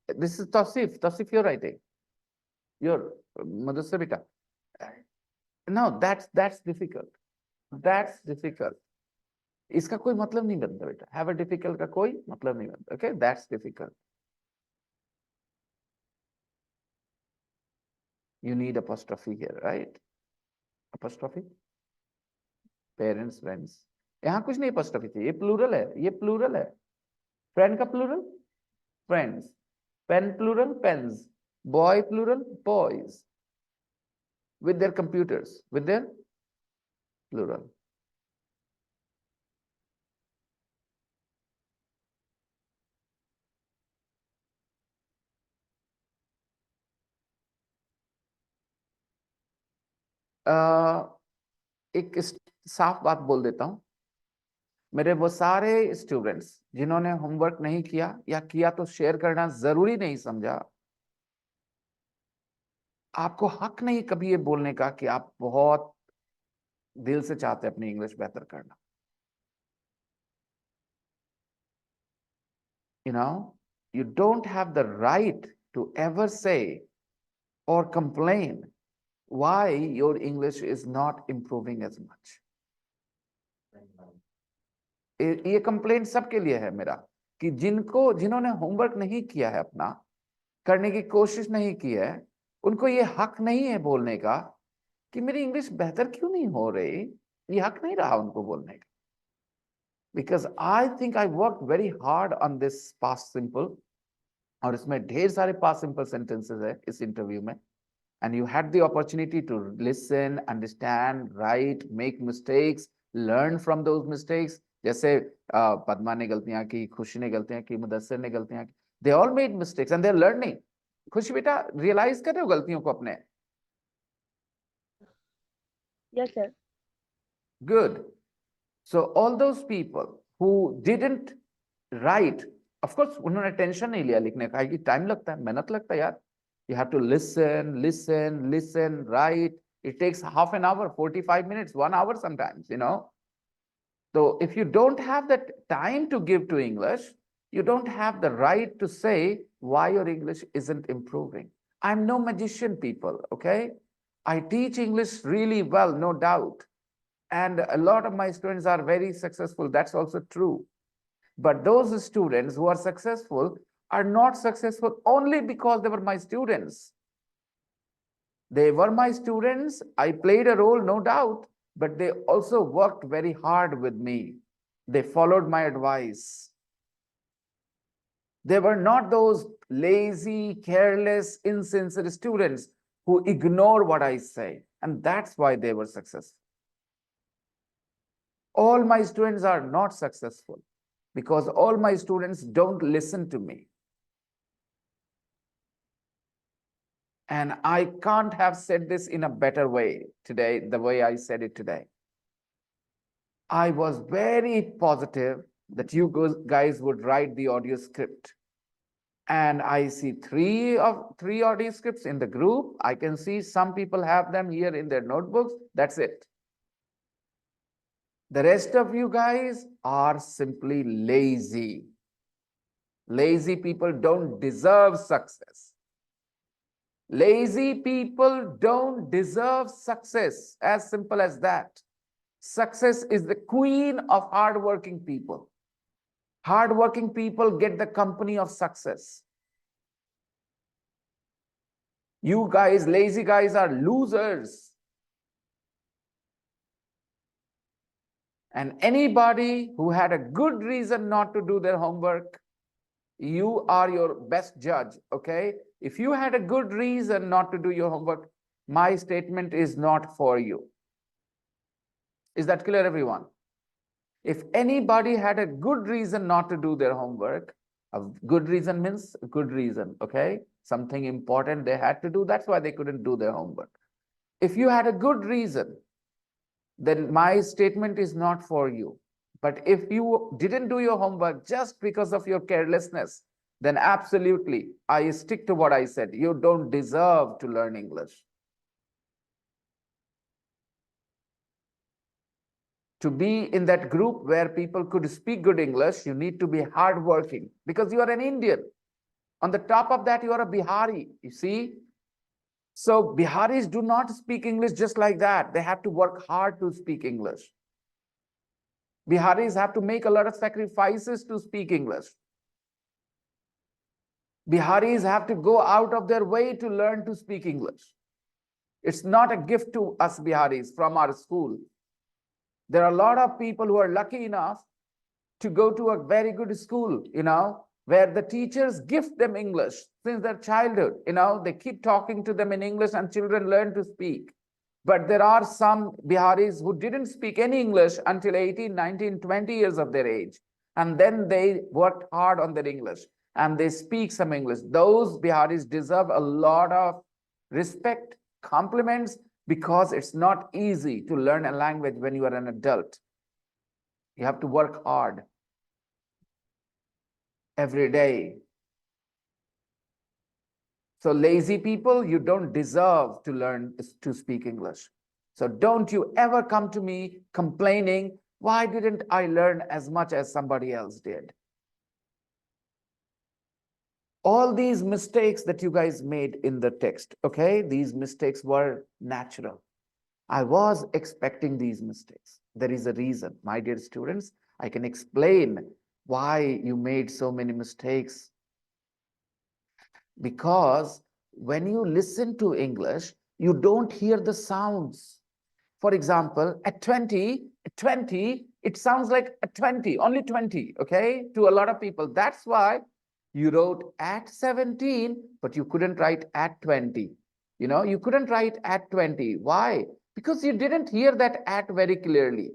This is Tausif. Tausif, you're writing. You're Mudassir beta. No, that's difficult. That's difficult. इसका कोई मतलब नहीं बनता बेटा. Have a difficult का कोई मतलब नहीं बनता. Okay, that's difficult. You need apostrophe here, right? Apostrophe. Parents, friends. यहाँ कुछ नहीं apostrophe चाहिए. ये plural है. ये plural है. Friend का plural? Friends. Pen plural? Pens. Boy plural? Boys. With their computers. With their plural. एक साफ बात बोल देता हूं. मेरे वो सारे स्टूडेंट्स जिन्होंने होमवर्क नहीं किया या किया तो शेयर करना जरूरी नहीं समझा, आपको हक नहीं कभी ये बोलने का कि आप बहुत दिल से चाहते हैं अपनी इंग्लिश बेहतर करना. You know, you don't have the right to ever say or complain why your English is not improving as much. ये कंप्लेंट सबके लिए है मेरा कि जिन्होंने होमवर्क नहीं किया है, अपना करने की कोशिश नहीं की है, उनको ये हक नहीं है बोलने का कि मेरी इंग्लिश बेहतर क्यों नहीं हो रही. ये हक नहीं रहा उनको बोलने का. Because I think I work very hard on this past simple, और इसमें ढेर सारे पास्ट सिंपल सेंटेंसेस है इस इंटरव्यू में. And you had the opportunity to listen, understand, write, make mistakes, learn from those mistakes. जैसे पद्मा ने गलतियां की, खुशी ने गलतियां की, मुदस्सिर ने गलतियां की. They all made mistakes and they are learning. Khushi बेटा, रियलाइज कर रहे हो गलतियों को अपने? Yes, sir. Good. So all those people who didn't write, of course, उन्होंने टेंशन नहीं लिया लिखने का, कि टाइम लगता है, मेहनत लगता है यार. You have to listen, write. It takes half an hour, 45 minutes, 1 hour sometimes, you know. So if you don't have that time to give to English, you don't have the right to say why your English isn't improving. I'm no magician, people, okay? I teach English really well, no doubt. And a lot of my students are very successful. That's also true. But those students who are successful are not successful only because they were my students. They were my students. I played a role, no doubt, but they also worked very hard with me. They followed my advice. They were not those lazy, careless, insincere students who ignore what I say. And that's why they were successful. All my students are not successful because all my students don't listen to me. And I can't have said this in a better way today, the way I said it today. I was very positive that you guys would write the audio script. And I see three audio scripts in the group. I can see some people have them here in their notebooks. That's it. The rest of you guys are simply lazy. Lazy people don't deserve success. Lazy people don't deserve success. As simple as that. Success is the queen of hardworking people. Hardworking people get the company of success. You guys, lazy guys, are losers. And anybody who had a good reason not to do their homework, you are your best judge, okay? If you had a good reason not to do your homework, my statement is not for you. Is that clear, everyone? If anybody had a good reason not to do their homework, a good reason means a good reason, okay? Something important they had to do, that's why they couldn't do their homework. If you had a good reason, then my statement is not for you. But if you didn't do your homework just because of your carelessness, then absolutely, I stick to what I said. You don't deserve to learn English. To be in that group where people could speak good English, you need to be hardworking because you are an Indian. On the top of that, you are a Bihari, you see? So Biharis do not speak English just like that. They have to work hard to speak English. Biharis have to make a lot of sacrifices to speak English. Biharis have to go out of their way to learn to speak English. It's not a gift to us Biharis from our school. There are a lot of people who are lucky enough to go to a very good school, where the teachers gift them English since their childhood. They keep talking to them in English and children learn to speak. But there are some Biharis who didn't speak any English until 18, 19, 20 years of their age. And then they worked hard on their English and they speak some English. Those Biharis deserve a lot of respect, compliments, because it's not easy to learn a language when you are an adult. You have to work hard every day. So lazy people, you don't deserve to learn to speak English. So don't you ever come to me complaining, why didn't I learn as much as somebody else did? All these mistakes that you guys made in the text, okay? These mistakes were natural. I was expecting these mistakes. There is a reason. My dear students, I can explain why you made so many mistakes. Because when you listen to English, you don't hear the sounds. For example, at 20, it sounds like a 20, only 20, okay? To a lot of people. That's why you wrote at 17, but you couldn't write at 20. You couldn't write at 20. Why? Because you didn't hear that at very clearly.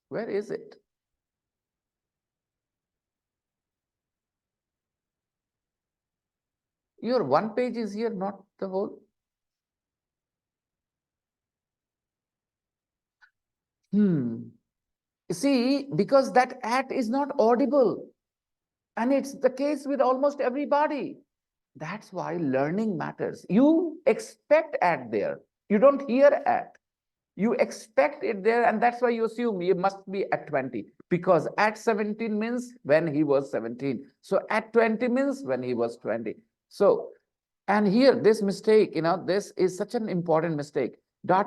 Where is it? Your one page is here, not the whole. See, because that at is not audible. And it's the case with almost everybody. That's why learning matters. You expect at there. You don't hear at. You expect it there, and that's why you assume you must be at 20. Because at 17 means when he was 17. So at 20 means when he was 20. So, and here, this mistake, this is such an important mistake.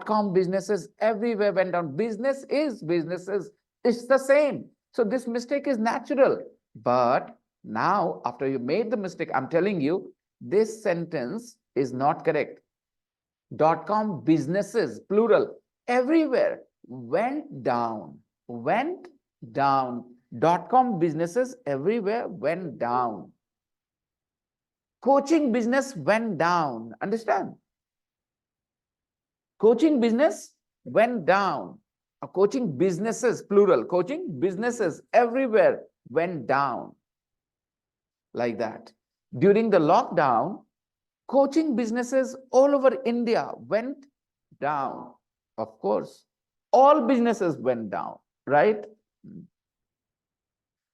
.com businesses everywhere went down. Business is businesses. It's the same. So this mistake is natural. But now, after you made the mistake, I'm telling you, this sentence is not correct. .com businesses, plural, everywhere went down. Went down. .com businesses everywhere went down. Coaching business went down. Understand? Coaching business went down. Coaching businesses, plural, coaching businesses everywhere went down. Like that. During the lockdown, coaching businesses all over India went down. Of course, all businesses went down, right?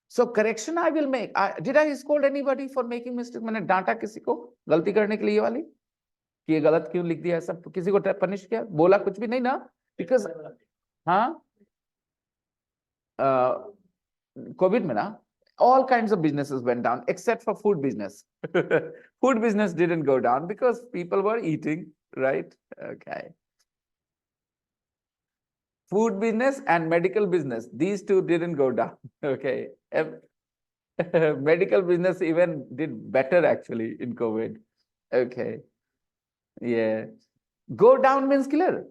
So correction I will make. Did I scold anybody for making mistake? मैंने डांटा किसी को गलती करने के लिए ये वाली कि ये गलत क्यों लिख दिया, सब किसी को पनिश किया, बोला कुछ भी नहीं ना? Because हाँ, COVID में ना, all kinds of businesses went down except for food business. Food business didn't go down because people were eating, right? Okay. Food business and medical business, these two didn't go down. Okay. Medical business even did better actually in COVID. Okay. Yeah. Go down means clear.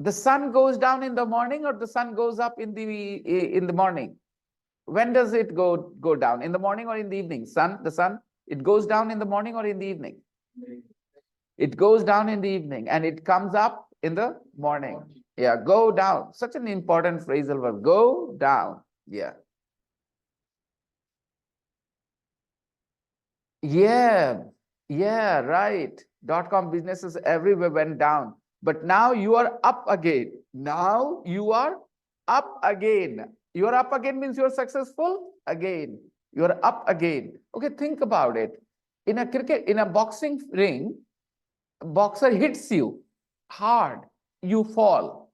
The sun goes down in the morning or the sun goes up in the morning. When does it go down? In the morning or in the evening? The sun, it goes down in the morning or in the evening? It goes down in the evening and it comes up in the morning. Yeah, go down. Such an important phrasal verb. Go down. Yeah. Yeah, yeah, right. .com businesses everywhere went down. But now you are up again. Now you are up again. You are up again means you are successful again. You are up again. Okay, think about it. In a boxing ring, a boxer hits you hard, you fall.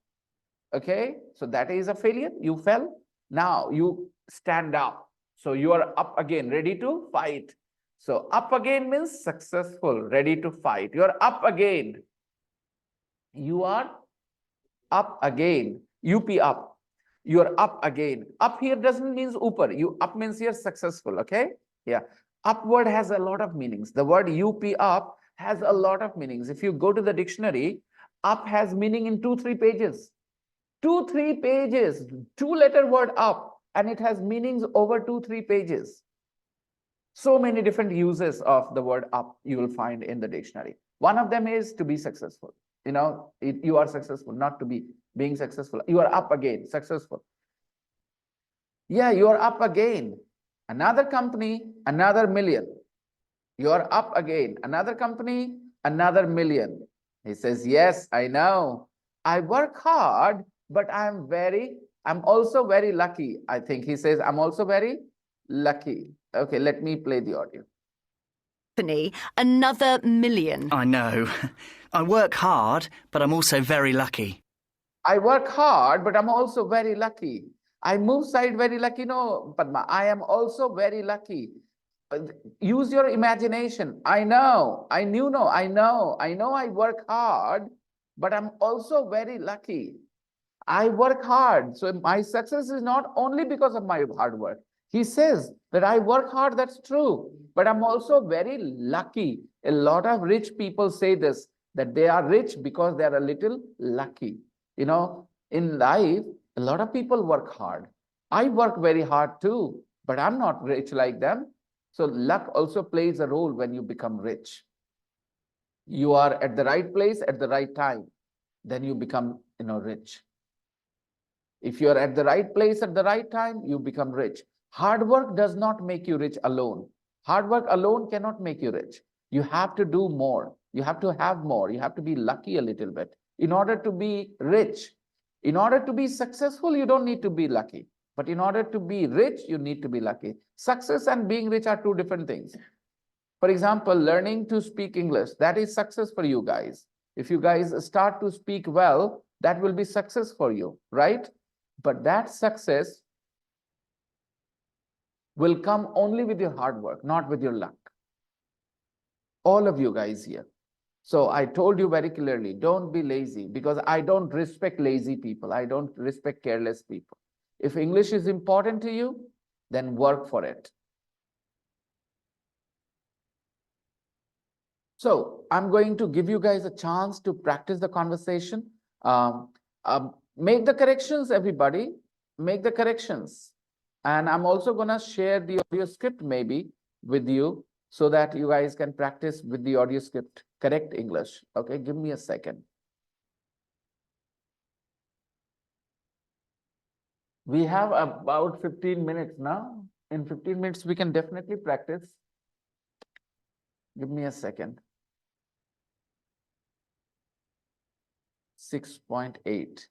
Okay, so that is a failure. You fell. Now you stand up. So you are up again, ready to fight. So up again means successful, ready to fight. You are up again. You are up again. UP up. You are up again. Up here doesn't mean upper. You up means you're successful. Okay. Yeah. Upward has a lot of meanings. The word UP up has a lot of meanings. If you go to the dictionary, up has meaning in 2-3 pages. 2-3 pages, 2-letter word up, and it has meanings over 2-3 pages. So many different uses of the word up you will find in the dictionary. One of them is to be successful. You know, you are successful, not to be being successful. You are up again, successful. Yeah, you are up again. Another company, another million. You are up again. Another company, another million. He says, yes, I know. I work hard, but I'm also very lucky. I think he says, I'm also very lucky. Okay, let me play the audio. Another million. I know. I work hard, but I'm also very lucky. I work hard, but I'm also very lucky. I move side very lucky. No, Padma, I am also very lucky. Use your imagination. I know, I know I work hard, but I'm also very lucky. I work hard. So my success is not only because of my hard work. He says that I work hard, that's true, but I'm also very lucky. A lot of rich people say this, that they are rich because they are a little lucky. You know, in life, a lot of people work hard. I work very hard too, but I'm not rich like them. So luck also plays a role when you become rich. You are at the right place at the right time, then you become, rich. If you are at the right place at the right time, you become rich. Hard work does not make you rich alone. Hard work alone cannot make you rich. You have to do more. You have to have more. You have to be lucky a little bit in order to be rich. In order to be successful, you don't need to be lucky. But in order to be rich, you need to be lucky. Success and being rich are two different things. For example, learning to speak English, that is success for you guys. If you guys start to speak well, that will be success for you, right? But that success will come only with your hard work, not with your luck. All of you guys here. So I told you very clearly, don't be lazy, because I don't respect lazy people. I don't respect careless people. If English is important to you, then work for it. So I'm going to give you guys a chance to practice the conversation. Make the corrections, everybody. Make the corrections. And I'm also going to share the audio script maybe with you so that you guys can practice with the audio script, correct English. Okay, give me a second. We have about 15 minutes now. In 15 minutes, we can definitely practice. Give me a second. 6.8.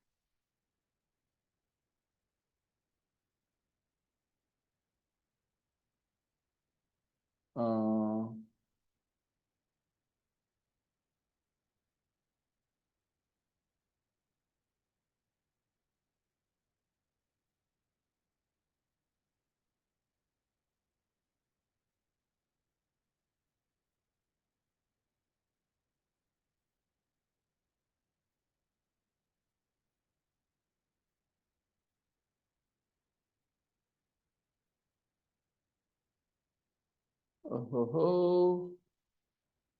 Oh,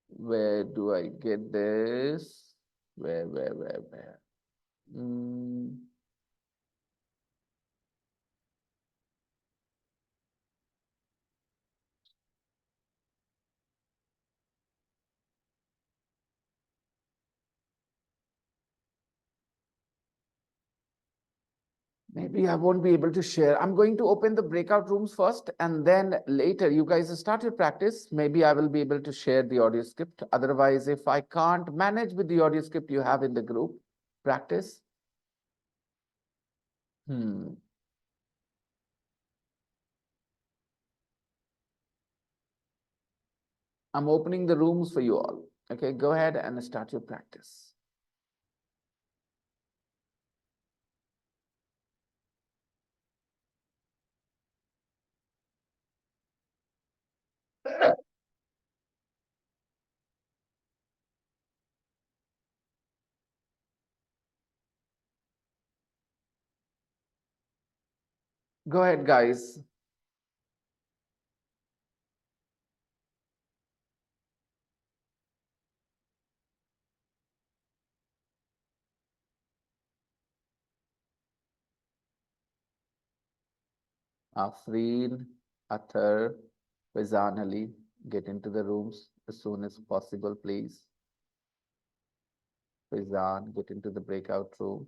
where do I get this? Where? Mm. Maybe I won't be able to share. I'm going to open the breakout rooms first, and then later you guys start your practice. Maybe I will be able to share the audio script. Otherwise, if I can't manage with the audio script you have in the group practice. I'm opening the rooms for you all. Okay, go ahead and start your practice. Go ahead, guys. Afreen, Athar, Fazan Ali, get into the rooms as soon as possible, please. Fazan, get into the breakout room.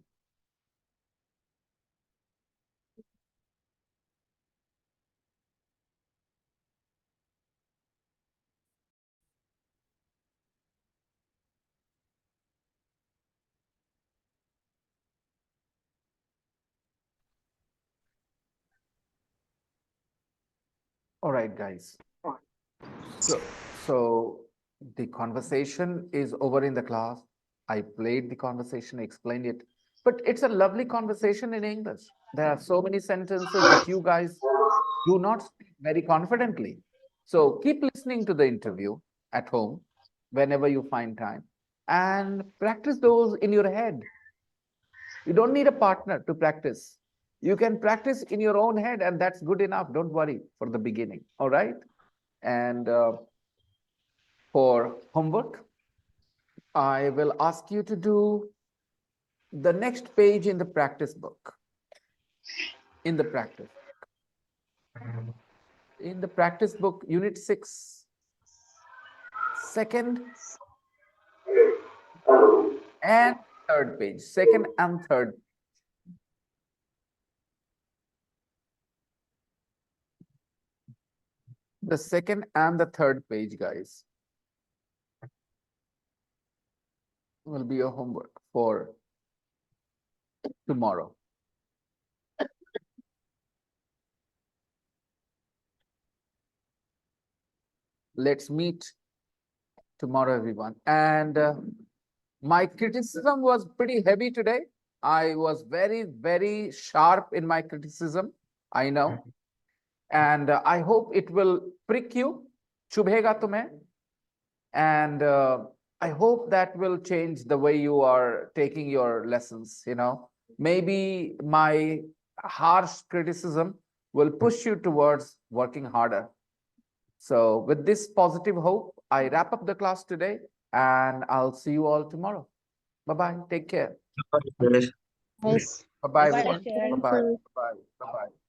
All right, guys. So the conversation is over in the class. I played the conversation, explained it, but it's a lovely conversation in English. There are so many sentences that you guys do not speak very confidently. So keep listening to the interview at home whenever you find time and practice those in your head. You don't need a partner to practice. You can practice in your own head, and that's good enough. Don't worry for the beginning. All right. And for homework, I will ask you to do the next page in the practice book. In the practice book, unit 6, second and third page, second and third. The second and the third page, guys, will be your homework for tomorrow. Let's meet tomorrow, everyone. And my criticism was pretty heavy today. I was very, very sharp in my criticism. I know. And I hope it will prick you. Chubhega tumhe. And I hope that will change the way you are taking your lessons, you know. Maybe my harsh criticism will push you towards working harder. So with this positive hope, I wrap up the class today and I'll see you all tomorrow. Bye-bye. Take care. Nice. Bye-bye, Bye, everyone. teacher. Bye-bye. Bye-bye. Bye-bye.